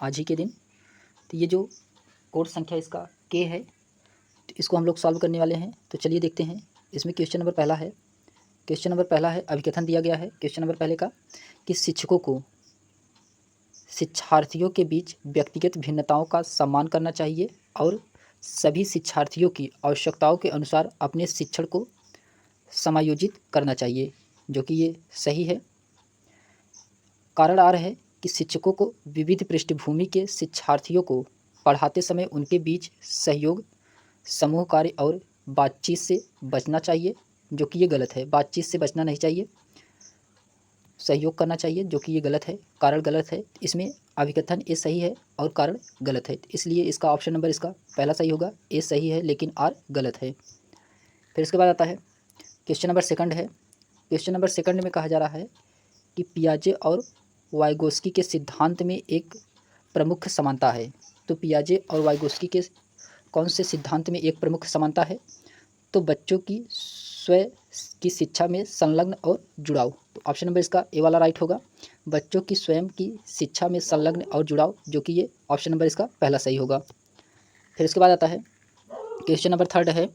आज ही के दिन। तो ये जो कोड संख्या इसका के है, तो इसको हम लोग सॉल्व करने वाले हैं। तो चलिए देखते हैं। इसमें क्वेश्चन नंबर पहला है अभिकथन दिया गया है क्वेश्चन नंबर पहले का कि शिक्षकों को शिक्षार्थियों के बीच व्यक्तिगत भिन्नताओं का सम्मान करना चाहिए और सभी शिक्षार्थियों की आवश्यकताओं के अनुसार अपने शिक्षण को समायोजित करना चाहिए, जो कि ये सही है। कारण आ रहा है कि शिक्षकों को विविध पृष्ठभूमि के शिक्षार्थियों को पढ़ाते समय उनके बीच सहयोग, समूह कार्य और बातचीत से बचना चाहिए, जो कि ये गलत है। बातचीत से बचना नहीं चाहिए, सहयोग करना चाहिए, जो कि ये गलत है। कारण गलत है। इसमें अभिकथन ए सही है और कारण गलत है, इसलिए इसका ऑप्शन नंबर इसका पहला सही होगा। ए सही है लेकिन आर गलत है। फिर इसके बाद आता है क्वेश्चन नंबर सेकंड है। क्वेश्चन नंबर सेकंड में कहा जा रहा है कि पियाजे और वाइगोस्की के सिद्धांत में एक प्रमुख समानता है। तो पियाजे और वाइगोस्की के कौन से सिद्धांत में एक प्रमुख समानता है? तो बच्चों की स्वयं की शिक्षा में संलग्न और जुड़ाव। तो ऑप्शन नंबर इसका ए वाला राइट होगा। बच्चों की स्वयं की शिक्षा में संलग्न और जुड़ाव, जो कि ये ऑप्शन नंबर इसका पहला सही होगा। फिर इसके बाद आता है क्वेश्चन नंबर थर्ड है।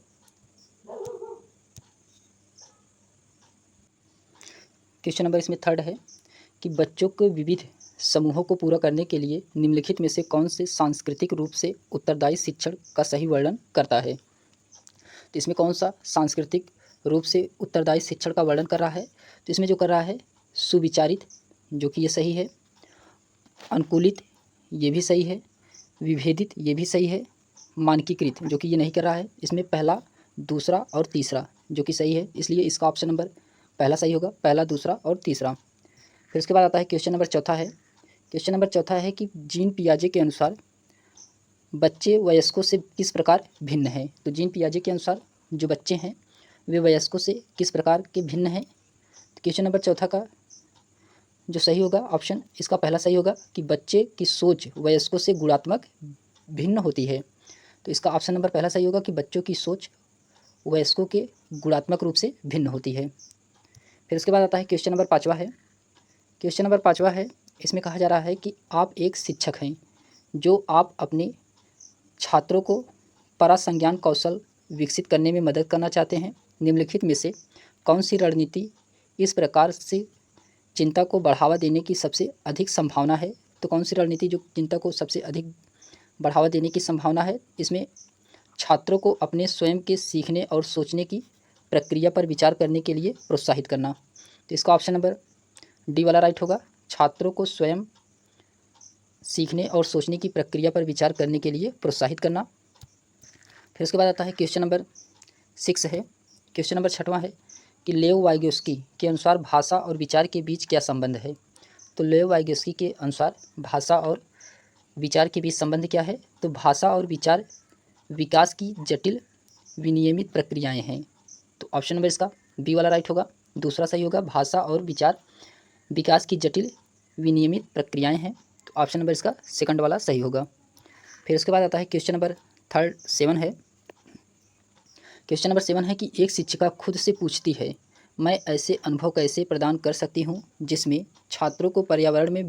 क्वेश्चन नंबर इसमें थर्ड है कि बच्चों के विविध समूहों को पूरा करने के लिए निम्नलिखित में से कौन से सांस्कृतिक रूप से उत्तरदायी शिक्षण का सही वर्णन करता है? तो इसमें कौन सा सांस्कृतिक रूप से उत्तरदायी शिक्षण का वर्णन कर रहा है? तो इसमें जो कर रहा है सुविचारित, जो कि ये सही है। अनुकूलित, ये भी सही है। विभेदित, ये भी सही है। मानकीकृत, जो कि ये नहीं कर रहा है। इसमें पहला, दूसरा और तीसरा, जो कि सही है, इसलिए इसका ऑप्शन नंबर पहला सही होगा। पहला, दूसरा और तीसरा। फिर उसके बाद आता है क्वेश्चन नंबर चौथा है। क्वेश्चन नंबर चौथा है कि जीन पियाजे के अनुसार बच्चे वयस्कों से किस प्रकार भिन्न हैं? तो जीन पियाजे के अनुसार जो बच्चे हैं वे वयस्कों से किस प्रकार के भिन्न हैं? तो क्वेश्चन नंबर चौथा का जो सही होगा ऑप्शन इसका पहला सही होगा कि बच्चे की सोच वयस्कों से गुणात्मक भिन्न होती है। तो इसका ऑप्शन नंबर पहला सही होगा कि बच्चों की सोच वयस्कों के गुणात्मक रूप से भिन्न होती है। फिर उसके बाद आता है क्वेश्चन नंबर पाँचवा है। क्वेश्चन नंबर पाँचवा है, इसमें कहा जा रहा है कि आप एक शिक्षक हैं जो आप अपने छात्रों को परासंज्ञान कौशल विकसित करने में मदद करना चाहते हैं। निम्नलिखित में से कौन सी रणनीति इस प्रकार से चिंता को बढ़ावा देने की सबसे अधिक संभावना है? तो कौन सी रणनीति जो चिंता को सबसे अधिक बढ़ावा देने की संभावना है? इसमें छात्रों को अपने स्वयं के सीखने और सोचने की प्रक्रिया पर विचार करने के लिए प्रोत्साहित करना। तो इसका ऑप्शन नंबर डी वाला राइट होगा। छात्रों को स्वयं सीखने और सोचने की प्रक्रिया पर विचार करने के लिए प्रोत्साहित करना। फिर उसके बाद आता है क्वेश्चन नंबर 6 है। क्वेश्चन नंबर 6वां है कि लेव वाइगोस्की के अनुसार भाषा और विचार के बीच क्या संबंध है? तो लेव वाइगोस्की के अनुसार भाषा और विचार के बीच संबंध क्या है? तो भाषा और विचार विकास की जटिल विनियमित प्रक्रियाएं हैं। तो ऑप्शन नंबर इसका बी वाला राइट होगा। दूसरा सही होगा, भाषा और विचार विकास की जटिल विनियमित प्रक्रियाएं हैं। तो ऑप्शन नंबर इसका सेकंड वाला सही होगा। फिर उसके बाद आता है क्वेश्चन नंबर 7 है। क्वेश्चन नंबर 7 है कि एक शिक्षिका खुद से पूछती है, मैं ऐसे अनुभव कैसे प्रदान कर सकती हूँ जिसमें छात्रों को पर्यावरण में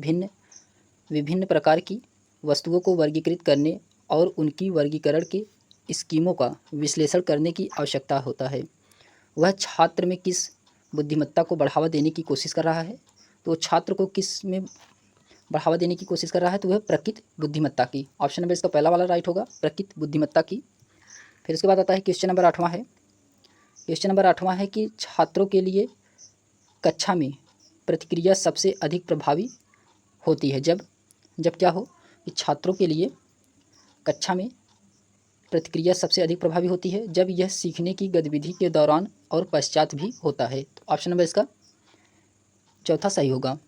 विभिन्न प्रकार की वस्तुओं को वर्गीकृत करने और उनकी वर्गीकरण के स्कीमों का विश्लेषण करने की आवश्यकता होता है। वह छात्र में किस बुद्धिमत्ता को बढ़ावा देने की कोशिश कर रहा है? तो छात्र को किस में बढ़ावा देने की कोशिश कर रहा है? तो वह प्रकृत बुद्धिमत्ता की। ऑप्शन नंबर इसका पहला वाला राइट होगा, प्रकृत बुद्धिमत्ता की। फिर उसके बाद आता है क्वेश्चन नंबर 8वां है। क्वेश्चन नंबर 8वां है कि छात्रों के लिए कक्षा में प्रतिक्रिया सबसे अधिक प्रभावी होती है जब क्या हो कि छात्रों के लिए कक्षा में प्रतिक्रिया सबसे अधिक प्रभावी होती है जब यह सीखने की गतिविधि के दौरान और पश्चात भी होता है। तो ऑप्शन नंबर इसका चौथा सही होगा।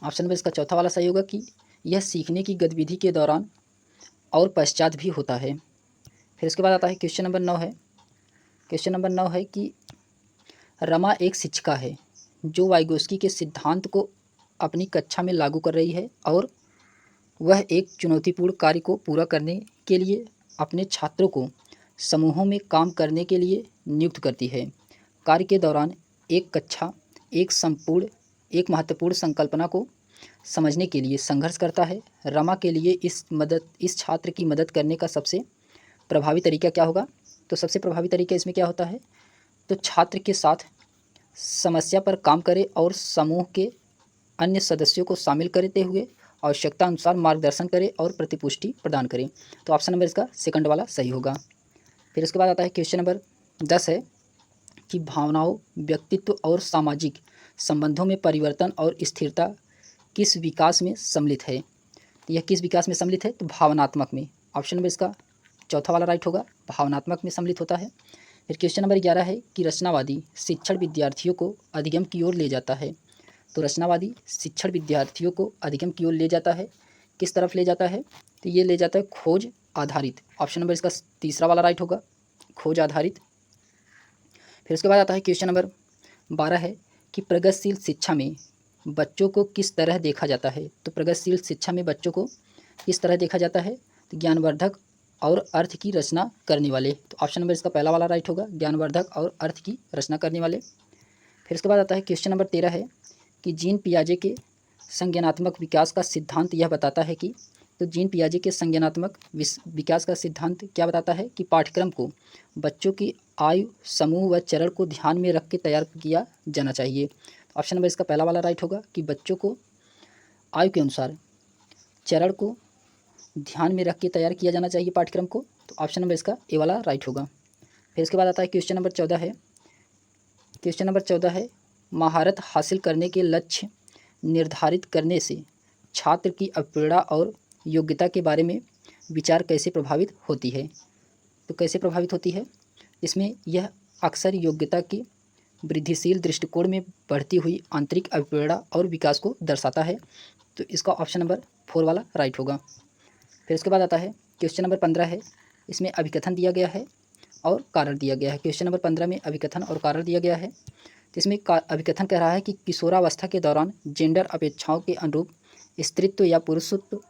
ऑप्शन नंबर इसका चौथा वाला सही होगा कि यह सीखने की गतिविधि के दौरान और पश्चात भी होता है। फिर इसके बाद आता है क्वेश्चन नंबर 9 है। क्वेश्चन नंबर 9 है कि रमा एक शिक्षिका है जो वाइगोस्की के सिद्धांत को अपनी कक्षा में लागू कर रही है और वह एक चुनौतीपूर्ण कार्य को पूरा करने के लिए अपने छात्रों को समूहों में काम करने के लिए नियुक्त करती है। कार्य के दौरान एक महत्वपूर्ण संकल्पना को समझने के लिए संघर्ष करता है। रमा के लिए इस छात्र की मदद करने का सबसे प्रभावी तरीका क्या होगा? तो सबसे प्रभावी तरीका इसमें क्या होता है? तो छात्र के साथ समस्या पर काम करे और समूह के अन्य सदस्यों को शामिल करते हुए आवश्यकता अनुसार मार्गदर्शन करे और प्रतिपुष्टि प्रदान करें। तो ऑप्शन नंबर इसका सेकंड वाला सही होगा। फिर उसके बाद आता है क्वेश्चन नंबर 10 है कि भावनाओं, व्यक्तित्व और सामाजिक संबंधों में परिवर्तन और स्थिरता किस विकास में सम्मिलित है? तो यह किस विकास में सम्मिलित है? तो भावनात्मक में। ऑप्शन नंबर इसका चौथा वाला राइट होगा, भावनात्मक में सम्मिलित होता है। फिर क्वेश्चन नंबर 11 है कि रचनावादी शिक्षण विद्यार्थियों को अधिगम की ओर ले जाता है। तो रचनावादी शिक्षण विद्यार्थियों को अधिगम की ओर ले जाता है, किस तरफ ले जाता है? तो ये ले जाता है खोज आधारित। ऑप्शन नंबर इसका तीसरा वाला राइट होगा, खोज आधारित। फिर उसके बाद आता है क्वेश्चन नंबर 12 है कि प्रगतिशील शिक्षा में बच्चों को किस तरह देखा जाता है? तो प्रगतिशील शिक्षा में बच्चों को किस तरह देखा जाता है? तो ज्ञानवर्धक और अर्थ की रचना करने वाले। तो ऑप्शन नंबर इसका पहला वाला राइट होगा, ज्ञानवर्धक और अर्थ की रचना करने वाले। फिर उसके बाद आता है क्वेश्चन नंबर 13 है कि जीन पियाजे के संज्ञानात्मक विकास का सिद्धांत यह बताता है कि, तो जीन पियाजे के संज्ञानात्मक विकास का सिद्धांत क्या बताता है? कि पाठ्यक्रम को बच्चों की आयु, समूह व चरण को ध्यान में रख के तैयार किया जाना चाहिए। ऑप्शन नंबर इसका पहला वाला राइट होगा कि बच्चों को आयु के अनुसार चरण को ध्यान में रख के तैयार किया जाना चाहिए पाठ्यक्रम को। तो ऑप्शन नंबर इसका ए वाला राइट होगा। फिर इसके बाद आता है क्वेश्चन नंबर 14 है। क्वेश्चन नंबर 14 है महारत हासिल करने के लक्ष्य निर्धारित करने से छात्र की अप्रेरणा और योग्यता के बारे में विचार कैसे प्रभावित होती है? तो कैसे प्रभावित होती है? इसमें यह अक्सर योग्यता के वृद्धिशील दृष्टिकोण में बढ़ती हुई आंतरिक अप्रेरणा और विकास को दर्शाता है। तो इसका ऑप्शन नंबर 4 वाला राइट होगा। फिर उसके बाद आता है क्वेश्चन नंबर 15 है, इसमें अभिकथन दिया गया है और कारण दिया गया है। क्वेश्चन नंबर 15 में अभिकथन और कारण दिया गया है। तो इसमें अभिकथन कह रहा है कि किशोरावस्था के दौरान जेंडर अपेक्षाओं के अनुरूप स्त्रीत्व या पुरुषत्व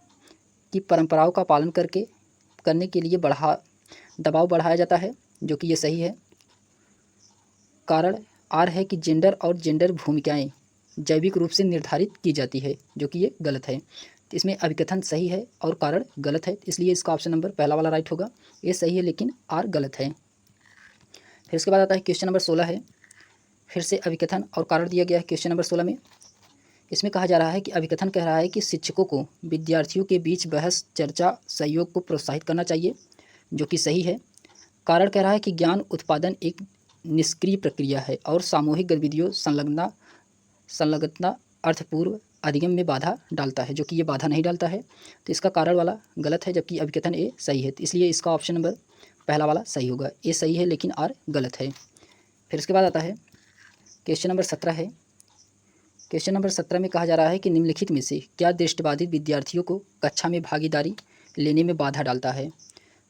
की परंपराओं का पालन करने के लिए दबाव बढ़ाया जाता है, जो कि ये सही है। कारण आर है कि जेंडर और जेंडर भूमिकाएं जैविक रूप से निर्धारित की जाती है, जो कि ये गलत है। तो इसमें अभिकथन सही है और कारण गलत है, इसलिए इसका ऑप्शन नंबर पहला वाला राइट होगा। ये सही है लेकिन आर गलत है। फिर उसके बाद आता है क्वेश्चन नंबर 16 है, फिर से अभिकथन और कारण दिया गया है क्वेश्चन नंबर 16 में। इसमें कहा जा रहा है कि अभिकथन कह रहा है कि शिक्षकों को विद्यार्थियों के बीच बहस, चर्चा, सहयोग को प्रोत्साहित करना चाहिए, जो कि सही है। कारण कह रहा है कि ज्ञान उत्पादन एक निष्क्रिय प्रक्रिया है और सामूहिक गतिविधियों संलग्नता अर्थपूर्व अधिगम में बाधा डालता है, जो कि ये बाधा नहीं डालता है। तो इसका कारण वाला गलत है, जबकि अभिकथन ए सही है। तो इसलिए इसका ऑप्शन नंबर पहला वाला सही होगा। ए सही है लेकिन आर गलत है। फिर इसके बाद आता है क्वेश्चन नंबर 17 है। क्वेश्चन नंबर 17 में कहा जा रहा है कि निम्नलिखित में से क्या दृष्टिबाधित विद्यार्थियों को कक्षा में भागीदारी लेने में बाधा डालता है?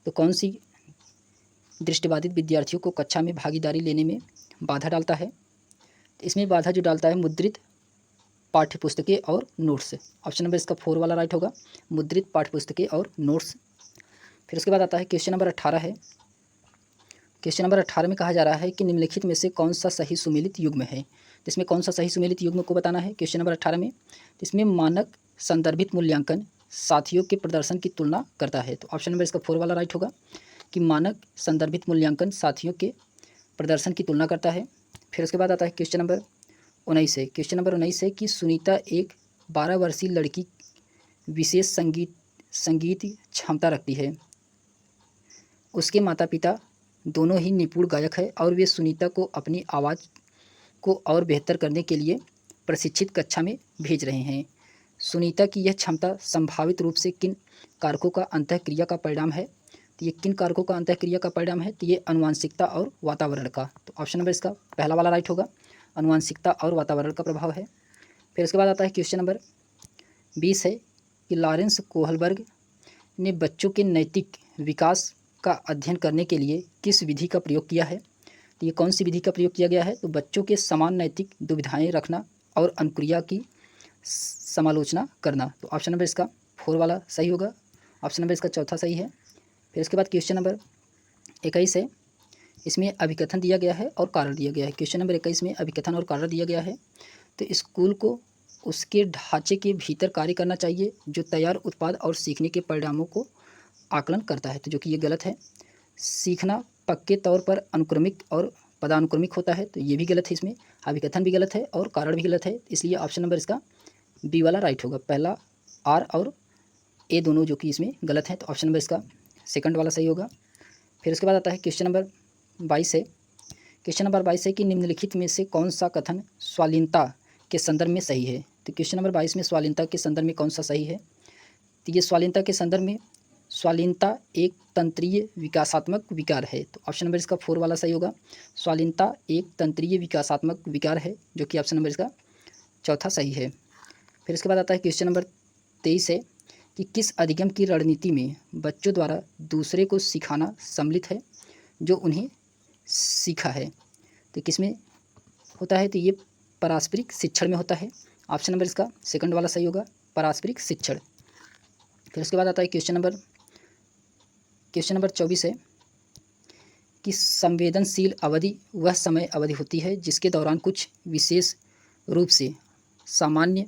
तो कौन सी दृष्टिबाधित विद्यार्थियों को कक्षा में भागीदारी लेने में बाधा डालता है? तो इसमें बाधा जो डालता है मुद्रित पाठ्यपुस्तकें और नोट्स। ऑप्शन नंबर इसका 4 वाला राइट होगा, मुद्रित पाठ्यपुस्तकें और नोट्स। फिर उसके बाद आता है क्वेश्चन नंबर 18 है। क्वेश्चन नंबर 18 में कहा जा रहा है कि निम्नलिखित में से कौन सा सही सुमेलित युग्म है? तो इसमें कौन सा सही सुमेलित युग्म को बताना है क्वेश्चन नंबर 18 में। तो इसमें मानक संदर्भित मूल्यांकन साथियों के प्रदर्शन की तुलना करता है। तो ऑप्शन नंबर इसका 4 वाला राइट होगा कि मानक संदर्भित मूल्यांकन साथियों के प्रदर्शन की तुलना करता है। फिर उसके बाद आता है क्वेश्चन नंबर 19 है। क्वेश्चन नंबर 19 है कि सुनीता एक 12 वर्षीय लड़की विशेष संगीत क्षमता रखती है। उसके माता पिता दोनों ही निपुण गायक है और वे सुनीता को अपनी आवाज़ को और बेहतर करने के लिए प्रशिक्षित कक्षा में भेज रहे हैं। सुनीता की यह क्षमता संभावित रूप से किन कारकों का अंतःक्रिया का परिणाम है? तो ये किन कारकों का अंतःक्रिया का परिणाम है? तो ये आनुवांशिकता और वातावरण का। तो ऑप्शन नंबर इसका पहला वाला राइट होगा, आनुवांशिकता और वातावरण का प्रभाव है। फिर उसके बाद आता है क्वेश्चन नंबर 20 है कि लॉरेंस कोहलबर्ग ने बच्चों के नैतिक विकास का अध्ययन करने के लिए किस विधि का प्रयोग किया है? तो ये कौन सी विधि का प्रयोग किया गया है? तो बच्चों के समान नैतिक दुविधाएं रखना और अनुक्रिया की समालोचना करना। तो ऑप्शन नंबर इसका 4 वाला सही होगा, ऑप्शन नंबर इसका चौथा सही है। फिर उसके बाद क्वेश्चन नंबर 21 है। इसमें अभिकथन दिया गया है और कारण दिया गया है। क्वेश्चन नंबर 21 में अभिकथन और कारण दिया गया है। तो स्कूल को उसके ढांचे के भीतर कार्य करना चाहिए जो तैयार उत्पाद और सीखने के परिणामों को आकलन करता है, तो जो कि ये गलत है। सीखना पक्के तौर पर अनुक्रमिक और पदानुक्रमिक होता है, तो ये भी गलत है। इसमें अभिकथन भी गलत है और कारण भी गलत है, इसलिए ऑप्शन नंबर इसका बी वाला राइट होगा। पहला आर और ए दोनों जो कि इसमें गलत हैं, तो ऑप्शन नंबर इसका सेकंड वाला सही होगा। फिर उसके बाद आता है क्वेश्चन नंबर 22 है। क्वेश्चन नंबर 22 है कि निम्नलिखित में से कौन सा कथन स्वालीनता के संदर्भ में सही है। तो क्वेश्चन नंबर 22 में स्वालीनता के संदर्भ में कौन सा सही है। तो ये स्वालीनता के संदर्भ में स्वालीनता एक तंत्रीय विकासात्मक विकार है, तो ऑप्शन नंबर इसका 4 वाला सही होगा। स्वालीनता एक तंत्रीय विकासात्मक विकार है, जो कि ऑप्शन नंबर इसका चौथा सही है। फिर इसके बाद आता है क्वेश्चन नंबर 23 है कि किस अधिगम की रणनीति में बच्चों द्वारा दूसरे को सिखाना सम्मिलित है जो उन्हें सीखा है। तो किसमें होता है, तो ये पारस्परिक शिक्षण में होता है। ऑप्शन नंबर इसका सेकंड वाला सही होगा, पारस्परिक शिक्षण। फिर उसके बाद आता है क्वेश्चन नंबर 24 है कि संवेदनशील अवधि वह समय अवधि होती है जिसके दौरान कुछ विशेष रूप से सामान्य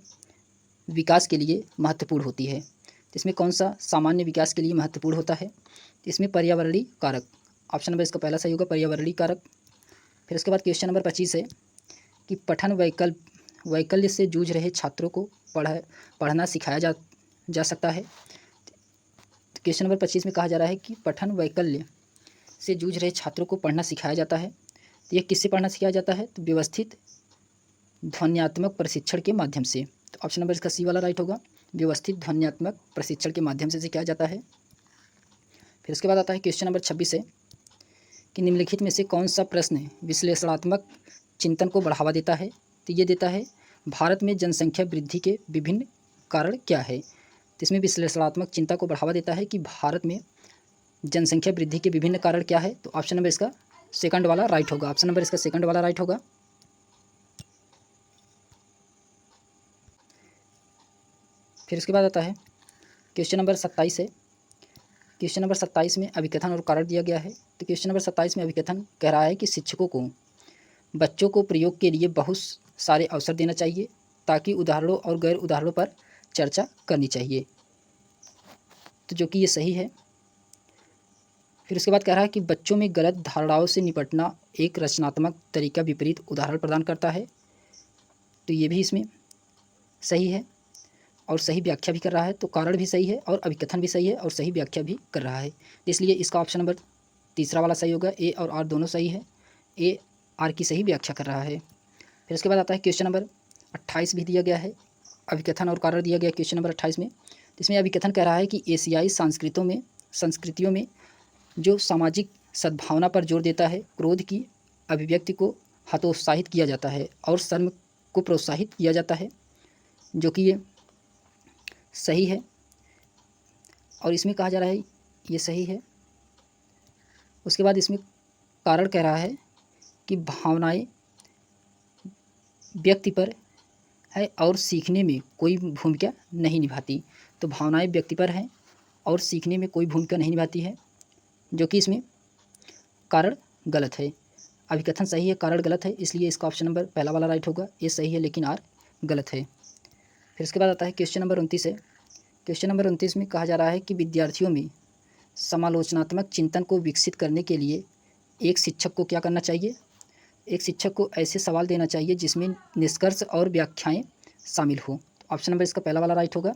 विकास के लिए महत्वपूर्ण होती है। तो इसमें कौन सा सामान्य विकास के लिए महत्वपूर्ण होता है, तो इसमें पर्यावरणीय कारक। ऑप्शन नंबर इसका पहला सही होगा, पर्यावरणीय कारक। फिर उसके बाद क्वेश्चन नंबर 25 है कि पठन वैकल्य से जूझ रहे छात्रों को पढ़ना सिखाया जा सकता है। क्वेश्चन नंबर 25 में कहा जा रहा है कि पठन वैकल्य से जूझ रहे छात्रों को पढ़ना सिखाया जाता है, तो यह किससे पढ़ना सिखाया जाता है, तो व्यवस्थित ध्वन्यात्मक प्रशिक्षण के माध्यम से। तो ऑप्शन नंबर इसका सी वाला राइट होगा, व्यवस्थित ध्वन्यात्मक प्रशिक्षण के माध्यम से सिखाया जाता है। फिर उसके बाद आता है क्वेश्चन नंबर 26 है कि निम्नलिखित में से कौन सा प्रश्न विश्लेषणात्मक चिंतन को बढ़ावा देता है। तो ये देता है भारत में जनसंख्या वृद्धि के विभिन्न कारण क्या है। तो इसमें विश्लेषणात्मक चिंता को बढ़ावा देता है कि भारत में जनसंख्या वृद्धि के विभिन्न कारण क्या है। तो ऑप्शन नंबर इसका सेकंड वाला राइट होगा, ऑप्शन नंबर इसका सेकंड वाला राइट होगा। फिर उसके बाद आता है क्वेश्चन नंबर 27 है। क्वेश्चन नंबर 27 में अभिकथन और कारण दिया गया है। तो क्वेश्चन नंबर 27 में अभिकथन कह रहा है कि शिक्षकों को बच्चों को प्रयोग के लिए बहुत सारे अवसर देना चाहिए ताकि उदाहरणों और गैर उदाहरणों पर चर्चा करनी चाहिए, तो जो कि ये सही है। फिर उसके बाद कह रहा है कि बच्चों में गलत धारणाओं से निपटना एक रचनात्मक तरीका विपरीत उदाहरण प्रदान करता है, तो ये भी इसमें सही है और सही व्याख्या भी कर रहा है। तो कारण भी सही है और अभिकथन भी सही है और सही व्याख्या भी कर रहा है, इसलिए इसका ऑप्शन नंबर तीसरा वाला सही होगा। ए और आर दोनों सही है, ए आर की सही व्याख्या कर रहा है। फिर उसके बाद आता है क्वेश्चन नंबर 28 भी दिया गया है, अभिकथन और कारण दिया गया क्वेश्चन नंबर 28 में। इसमें अभिकथन कह रहा है कि एशियाई संस्कृतियों में जो सामाजिक सद्भावना पर जोर देता है, क्रोध की अभिव्यक्ति को हतोत्साहित किया जाता है और शर्म को प्रोत्साहित किया जाता है, जो कि ये सही है और इसमें कहा जा रहा है ये सही है। उसके बाद इसमें कारण कह रहा है कि भावनाएं व्यक्ति पर है और सीखने में कोई भूमिका नहीं निभाती, तो भावनाएं व्यक्ति पर हैं और सीखने में कोई भूमिका नहीं निभाती है, जो कि इसमें कारण गलत है। अभिकथन सही है, कारण गलत है, इसलिए इसका ऑप्शन नंबर पहला वाला राइट होगा। ये सही है लेकिन आर गलत है। फिर उसके बाद आता है क्वेश्चन नंबर 29 है। क्वेश्चन नंबर 29 में कहा जा रहा है कि विद्यार्थियों में समालोचनात्मक चिंतन को विकसित करने के लिए एक शिक्षक को क्या करना चाहिए। एक शिक्षक को ऐसे सवाल देना चाहिए जिसमें निष्कर्ष और व्याख्याएं शामिल हो। ऑप्शन नंबर इसका पहला वाला राइट होगा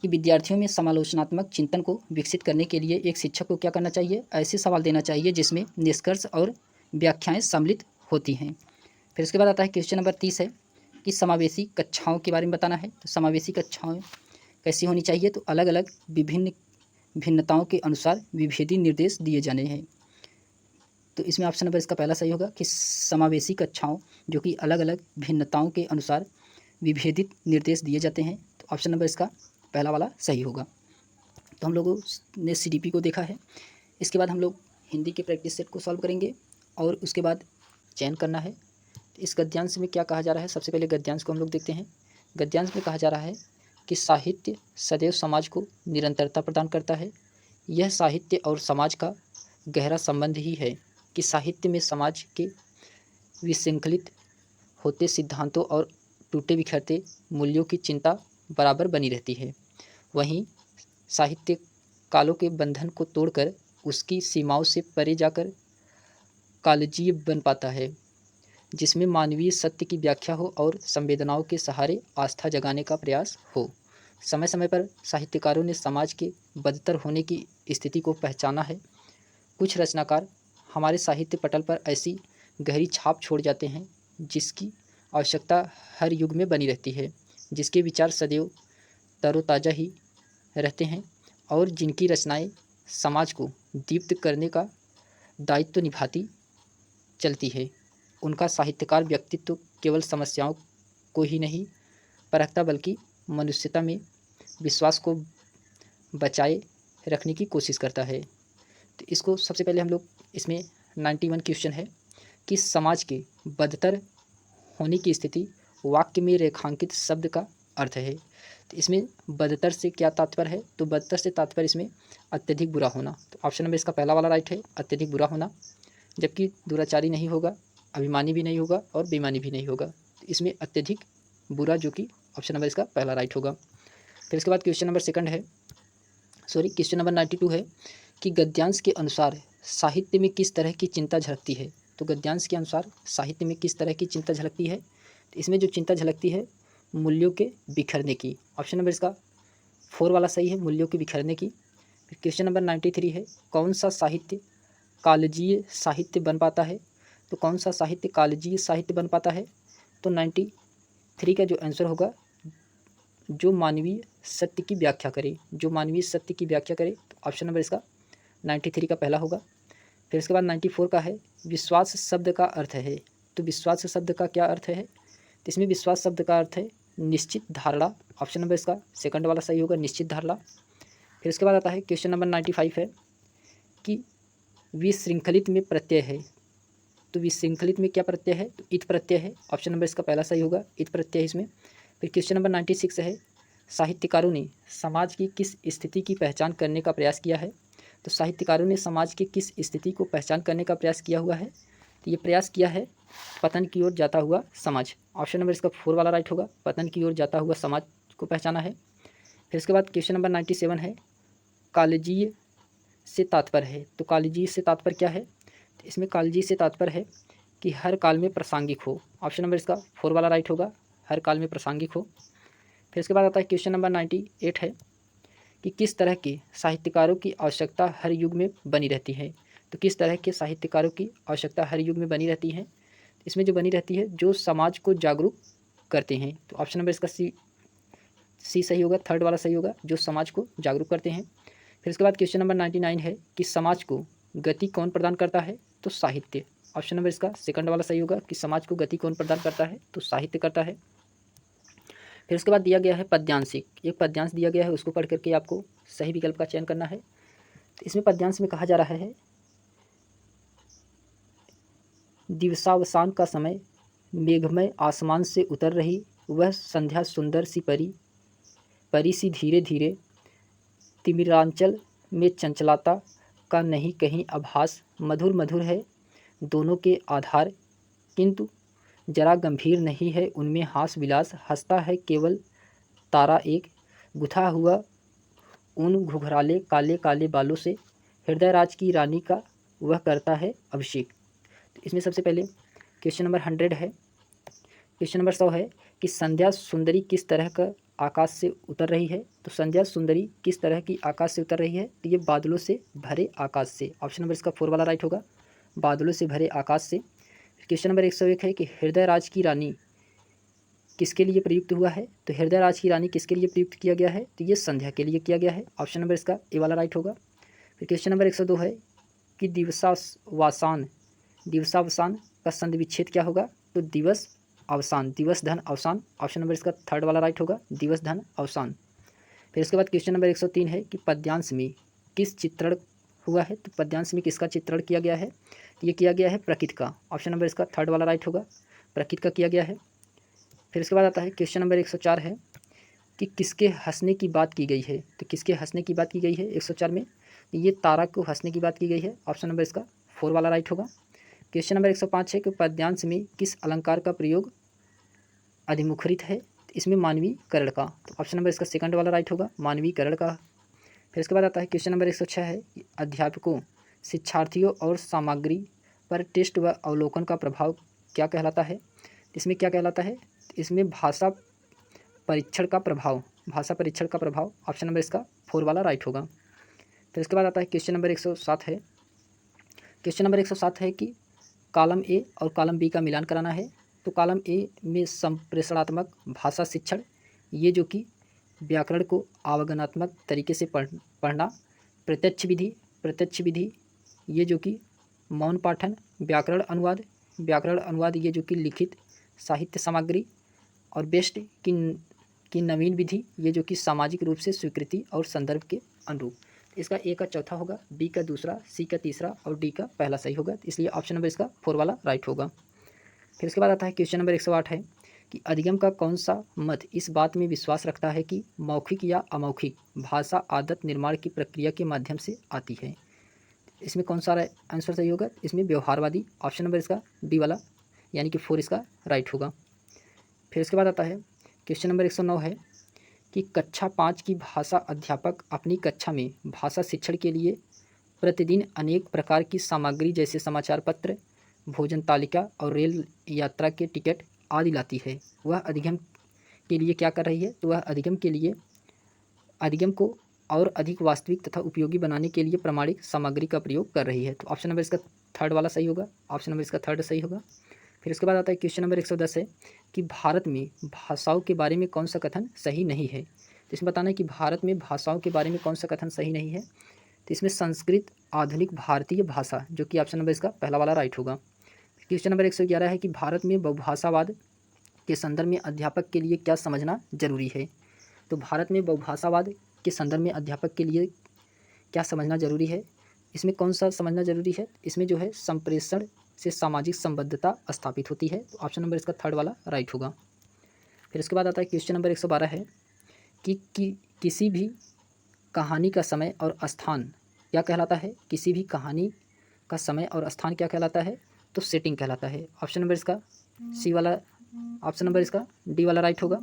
कि विद्यार्थियों में समालोचनात्मक चिंतन को विकसित करने के लिए एक शिक्षक को क्या करना चाहिए, ऐसे सवाल देना चाहिए जिसमें निष्कर्ष और व्याख्याएं सम्मिलित होती हैं। फिर उसके बाद आता है क्वेश्चन नंबर 30 है कि समावेशी कक्षाओं के बारे में बताना है। तो समावेशी कक्षाएं कैसी होनी चाहिए, तो अलग अलग विभिन्न भिन्नताओं के अनुसार विभेदी निर्देश दिए जाने हैं, तो इसमें ऑप्शन नंबर इसका पहला सही होगा कि समावेशी कक्षाओं जो कि अलग अलग भिन्नताओं के अनुसार विभेदित निर्देश दिए जाते हैं, तो ऑप्शन नंबर इसका पहला वाला सही होगा। तो हम लोगों ने CDP को देखा है, इसके बाद हम लोग हिंदी के प्रैक्टिस सेट को सॉल्व करेंगे और उसके बाद चयन करना है। इस गद्यांश में क्या कहा जा रहा है, सबसे पहले गद्यांश को हम लोग देखते हैं। गद्यांश में कहा जा रहा है कि साहित्य सदैव समाज को निरंतरता प्रदान करता है। यह साहित्य और समाज का गहरा संबंध ही है कि साहित्य में समाज के विशृंखलित होते सिद्धांतों और टूटे बिखरते मूल्यों की चिंता बराबर बनी रहती है। वहीं साहित्य कालों के बंधन को तोड़कर उसकी सीमाओं से परे जाकर कालजीय बन पाता है, जिसमें मानवीय सत्य की व्याख्या हो और संवेदनाओं के सहारे आस्था जगाने का प्रयास हो। समय समय पर साहित्यकारों ने समाज के बदतर होने की स्थिति को पहचाना है। कुछ रचनाकार हमारे साहित्य पटल पर ऐसी गहरी छाप छोड़ जाते हैं जिसकी आवश्यकता हर युग में बनी रहती है, जिसके विचार सदैव तरोताज़ा ही रहते हैं और जिनकी रचनाएं समाज को दीप्त करने का दायित्व निभाती चलती है। उनका साहित्यकार व्यक्तित्व केवल समस्याओं को ही नहीं परखता बल्कि मनुष्यता में विश्वास को बचाए रखने की कोशिश करता है। तो इसको सबसे पहले हम लोग इसमें 91 क्वेश्चन है कि समाज के बदतर होने की स्थिति वाक्य में रेखांकित शब्द का अर्थ है। तो इसमें बदतर से क्या तात्पर्य है? तो बदतर से तात्पर्य इसमें अत्यधिक बुरा होना। तो ऑप्शन नंबर इसका पहला वाला राइट है, अत्यधिक बुरा होना, जबकि दुराचारी नहीं होगा, अभिमानी भी नहीं होगा और बेईमानी भी नहीं होगा। तो इसमें अत्यधिक बुरा, जो कि ऑप्शन नंबर इसका पहला राइट होगा। फिर इसके बाद क्वेश्चन नंबर सेकंड है, क्वेश्चन नंबर 92 है कि गद्यांश के अनुसार साहित्य में किस तरह की चिंता झलकती है। तो गद्यांश के अनुसार साहित्य में किस तरह की चिंता झलकती है? तो इसमें जो चिंता झलकती है मूल्यों के बिखरने की। ऑप्शन नंबर इसका 4 वाला सही है, मूल्यों के बिखरने की। फिर क्वेश्चन नंबर 93 है, कौन सा साहित्य कालजीय साहित्य बन पाता है? तो कौन सा साहित्य कालजीय साहित्य बन पाता है? तो 93 का जो आंसर होगा, जो मानवीय सत्य की व्याख्या करे, जो मानवीय सत्य की व्याख्या करे। तो ऑप्शन नंबर इसका 93 का पहला होगा। फिर इसके बाद 94 का है, विश्वास शब्द का अर्थ है। तो विश्वास शब्द का क्या अर्थ है? तो इसमें विश्वास शब्द का अर्थ है निश्चित धारणा। ऑप्शन नंबर इसका सेकंड वाला सही होगा, निश्चित धारणा। फिर इसके बाद आता है क्वेश्चन नंबर 95 है कि विशृंखलित में प्रत्यय है। तो विशृंखलित में क्या प्रत्यय है? तो इत प्रत्यय है। ऑप्शन नंबर इसका पहला सही होगा, इत प्रत्यय है इसमें। फिर क्वेश्चन नंबर 96 है, साहित्यकारों ने समाज की किस स्थिति की पहचान करने का प्रयास किया है? तो साहित्यकारों ने समाज की किस स्थिति को पहचान करने का प्रयास किया हुआ है? तो ये प्रयास किया है पतन की ओर जाता हुआ समाज। ऑप्शन नंबर इसका 4 वाला राइट होगा, पतन की ओर जाता हुआ समाज को पहचाना है। फिर इसके बाद क्वेश्चन नंबर 97 है, कालजीय से तात्पर्य है। तो कालजीय से तात्पर्य क्या है? तो इसमें कालजीय से तात्पर्य है कि हर काल में प्रासंगिक हो। ऑप्शन नंबर इसका 4 वाला राइट होगा, हर काल में प्रासंगिक हो। फिर इसके बाद आता है क्वेश्चन नंबर 98 है कि किस तरह के साहित्यकारों की आवश्यकता हर युग में बनी रहती है। तो किस तरह के साहित्यकारों की आवश्यकता हर युग में बनी रहती है? इसमें जो बनी रहती है, जो समाज को जागरूक करते हैं। तो ऑप्शन नंबर इसका सी सही होगा, थर्ड वाला सही होगा, जो समाज को जागरूक करते हैं। फिर इसके बाद क्वेश्चन नंबर 99 है कि समाज को गति कौन प्रदान करता है? तो साहित्य। ऑप्शन नंबर इसका सेकंड वाला सही होगा कि समाज को गति कौन प्रदान करता है? तो साहित्य करता है। फिर उसके बाद दिया गया है पद्यांशिक, एक पद्यांश दिया गया है, उसको पढ़ करके आपको सही विकल्प का चयन करना है। तो इसमें पद्यांश में कहा जा रहा है, दिवसावसान का समय, मेघमय आसमान से उतर रही वह संध्या सुंदर सी परी, परी सी धीरे धीरे, तिमिरांचल में चंचलता का नहीं कहीं आभास, मधुर मधुर है दोनों के आधार, किंतु जरा गंभीर नहीं है उनमें हास विलास, हंसता है केवल तारा एक, गुथा हुआ उन घुघराले काले काले बालों से, हृदय राज की रानी का वह करता है अभिषेक। तो इसमें सबसे पहले क्वेश्चन नंबर 100 है, क्वेश्चन नंबर 100 है कि संध्या सुंदरी किस तरह का आकाश से उतर रही है। तो संध्या सुंदरी किस तरह की आकाश से उतर रही है? तो ये बादलों से भरे आकाश से। ऑप्शन नंबर इसका 4 वाला राइट होगा, बादलों से भरे आकाश से। क्वेश्चन नंबर 101 है कि हृदय राज की रानी किसके लिए प्रयुक्त हुआ है? तो हृदय राज की रानी किसके लिए प्रयुक्त किया गया है? तो ये संध्या के लिए किया गया है। ऑप्शन नंबर इसका ए वाला राइट होगा। फिर क्वेश्चन नंबर 102 है कि दिवसावसान का संधि विच्छेद क्या होगा? तो दिवस अवसान, दिवस धन अवसान। ऑप्शन नंबर इसका थर्ड वाला राइट होगा, दिवस धन अवसान। फिर इसके बाद क्वेश्चन नंबर 103 है कि पद्यांश में किस चित्रण हुआ है? तो पद्यांश में किसका चित्रण किया गया है? तो ये किया गया है प्रकृति का। ऑप्शन नंबर इसका थर्ड वाला राइट होगा, प्रकृति का किया गया है। फिर इसके बाद आता है क्वेश्चन नंबर 104 है कि किसके हंसने की बात की गई है? तो किसके हंसने की बात की गई है 104 में? ये तारा को हंसने की बात की गई है। ऑप्शन नंबर इसका 4 वाला राइट होगा। क्वेश्चन नंबर 105 है कि पद्यांश में किस अलंकार का प्रयोग अधिमुखरित है, इसमें मानवीकरण का। तो ऑप्शन नंबर इसका सेकंड वाला राइट होगा, मानवीकरण का। फिर इसके बाद आता है क्वेश्चन नंबर 106 है, अध्यापकों, शिक्षार्थियों और सामग्री पर टेस्ट व अवलोकन का प्रभाव क्या कहलाता है। इसमें क्या कहलाता है, इसमें भाषा परीक्षण का प्रभाव, भाषा परीक्षण का प्रभाव। ऑप्शन नंबर इसका 4 वाला राइट होगा। फिर इसके बाद आता है क्वेश्चन नंबर 107 है, क्वेश्चन नंबर 107 है कि कॉलम ए और कॉलम बी का मिलान कराना है। तो कॉलम ए में संप्रेषणात्मक भाषा शिक्षण, ये जो कि व्याकरण को अवगणात्मक तरीके से पढ़ना, प्रत्यक्ष विधि ये जो कि मौन पाठन, व्याकरण अनुवाद ये जो कि लिखित साहित्य सामग्री, और बेस्ट की नवीन विधि ये जो कि सामाजिक रूप से स्वीकृति और संदर्भ के अनुरूप। इसका ए का चौथा होगा, बी का दूसरा, सी का तीसरा और डी का पहला सही होगा, इसलिए ऑप्शन नंबर इसका 4 वाला राइट होगा। फिर इसके बाद आता है क्वेश्चन नंबर 108 है कि अधिगम का कौन सा मत इस बात में विश्वास रखता है कि मौखिक या अमौखिक भाषा आदत निर्माण की प्रक्रिया के माध्यम से आती है। इसमें कौन सा आंसर सही होगा, इसमें व्यवहारवादी। ऑप्शन नंबर इसका डी वाला यानी कि 4 इसका राइट होगा। फिर इसके बाद आता है क्वेश्चन नंबर 109 है कि कक्षा 5 की भाषा अध्यापक अपनी कक्षा में भाषा शिक्षण के लिए प्रतिदिन अनेक प्रकार की सामग्री जैसे समाचार पत्र, भोजन तालिका और रेल यात्रा के टिकट आदि लाती है। वह अधिगम के लिए क्या कर रही है, तो वह अधिगम को और अधिक वास्तविक तथा उपयोगी बनाने के लिए प्रमाणिक सामग्री का प्रयोग कर रही है। तो ऑप्शन नंबर इसका 3 वाला सही होगा, ऑप्शन नंबर इसका 3 सही होगा। फिर इसके बाद आता है क्वेश्चन नंबर 110 है कि भारत में भाषाओं के बारे में कौन सा कथन सही नहीं है। तो इसमें बताना है कि भारत में भाषाओं के बारे में कौन सा कथन सही नहीं है। तो इसमें संस्कृत आधुनिक भारतीय भाषा, जो कि ऑप्शन नंबर इसका पहला वाला राइट होगा। क्वेश्चन नंबर 111 है कि भारत में बहुभाषावाद के संदर्भ में अध्यापक के लिए क्या समझना जरूरी है। तो भारत में बहुभाषावाद के संदर्भ में अध्यापक के लिए क्या समझना जरूरी है, इसमें कौन सा समझना जरूरी है, इसमें जो है संप्रेषण से सामाजिक संबद्धता स्थापित होती है। तो ऑप्शन नंबर इसका 3 वाला राइट होगा। फिर इसके बाद आता है क्वेश्चन नंबर 112 है कि किसी भी कहानी का समय और स्थान क्या कहलाता है। किसी भी कहानी का समय और स्थान क्या कहलाता है, तो सेटिंग कहलाता है। ऑप्शन नंबर इसका सी वाला, ऑप्शन नंबर इसका डी वाला राइट होगा,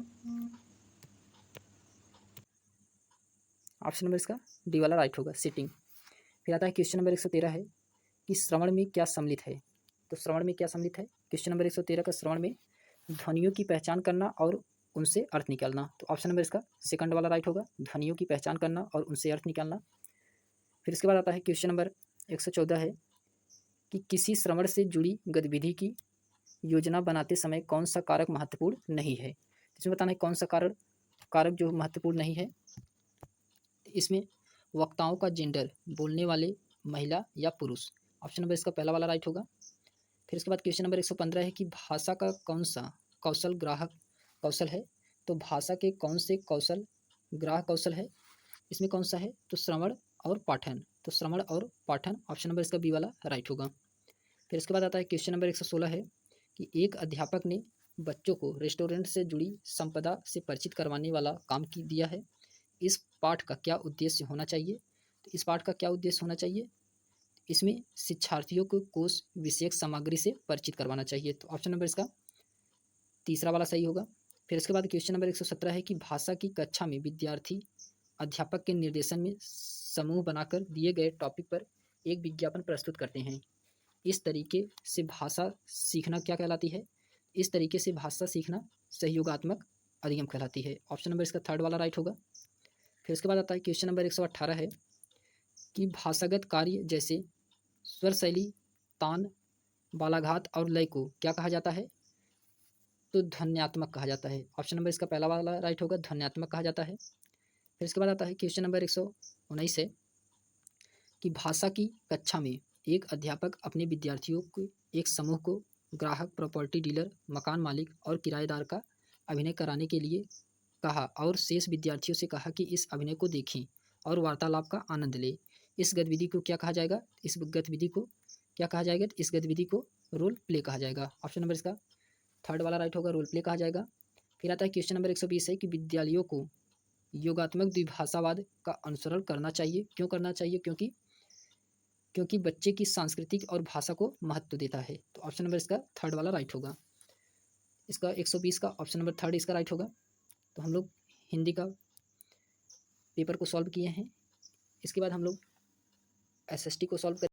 ऑप्शन नंबर इसका डी वाला राइट होगा, सेटिंग। फिर आता है क्वेश्चन नंबर 113 है कि श्रवण में क्या सम्मिलित है। तो श्रवण में क्या सम्मिलित है, क्वेश्चन नंबर 113 का श्रवण में ध्वनियों की पहचान करना और उनसे अर्थ निकालना। तो ऑप्शन नंबर इसका सेकंड वाला राइट होगा, ध्वनियों की पहचान करना और उनसे अर्थ निकालना। फिर इसके बाद आता है क्वेश्चन नंबर 114 है कि किसी श्रवण से जुड़ी गतिविधि की योजना बनाते समय कौन सा कारक महत्वपूर्ण नहीं है। इसमें बताना है कौन सा कारक जो महत्वपूर्ण नहीं है। इसमें वक्ताओं का जेंडर, बोलने वाले महिला या पुरुष। ऑप्शन नंबर इसका पहला वाला राइट होगा। फिर इसके बाद क्वेश्चन नंबर 115 है कि भाषा का कौन सा कौशल ग्राहक कौशल है। तो भाषा के कौन से कौशल ग्राहक कौशल है, इसमें कौन सा है, तो श्रवण और पाठन। तो श्रवण और पाठन, ऑप्शन नंबर इसका बी वाला राइट होगा। फिर इसके बाद आता है क्वेश्चन नंबर 116 है कि एक अध्यापक ने बच्चों को रेस्टोरेंट से जुड़ी संपदा से परिचित करवाने वाला काम की दिया है। इस पाठ का क्या उद्देश्य होना चाहिए। तो इस पाठ का क्या उद्देश्य होना चाहिए, इसमें शिक्षार्थियों को कोर्स विषयक सामग्री से परिचित करवाना चाहिए। तो ऑप्शन नंबर इसका तीसरा वाला सही होगा। फिर इसके बाद क्वेश्चन नंबर 117 है कि भाषा की कक्षा में विद्यार्थी अध्यापक के निर्देशन में समूह बनाकर दिए गए टॉपिक पर एक विज्ञापन प्रस्तुत करते हैं। इस तरीके से भाषा सीखना क्या कहलाती है, इस तरीके से भाषा सीखना सहयोगात्मक अधिगम कहलाती है। ऑप्शन नंबर इसका 3 वाला राइट होगा। फिर उसके बाद आता है क्वेश्चन नंबर 118 है कि भाषागत कार्य जैसे स्वर शैली, तान, बालाघात और लय को क्या कहा जाता है, तो ध्वन्यात्मक कहा जाता है। ऑप्शन नंबर इसका पहला वाला राइट होगा, ध्वन्यात्मक कहा जाता है। फिर इसके बाद आता है क्वेश्चन नंबर 119 है कि भाषा की कक्षा में एक अध्यापक अपने विद्यार्थियों को एक समूह को ग्राहक, प्रॉपर्टी डीलर, मकान मालिक और किराएदार का अभिनय कराने के लिए कहा और शेष विद्यार्थियों से कहा कि इस अभिनय को देखें और वार्तालाप का आनंद लें। इस गतिविधि को क्या कहा जाएगा, इस गतिविधि को क्या कहा जाएगा, इस गतिविधि को रोल प्ले कहा जाएगा। ऑप्शन नंबर इसका 3 वाला राइट होगा, रोल प्ले कहा जाएगा। फिर आता है क्वेश्चन नंबर 120 है कि विद्यालयों को योगात्मक द्विभाषावाद का अनुसरण करना चाहिए। क्यों करना चाहिए, क्योंकि बच्चे की सांस्कृतिक और भाषा को महत्व देता है। तो ऑप्शन नंबर इसका 3 वाला राइट होगा। इसका 120 का ऑप्शन नंबर थर्ड इसका राइट होगा। तो हम लोग हिंदी का पेपर को सॉल्व किए हैं। इसके बाद हम लोग एसएसटी को सॉल्व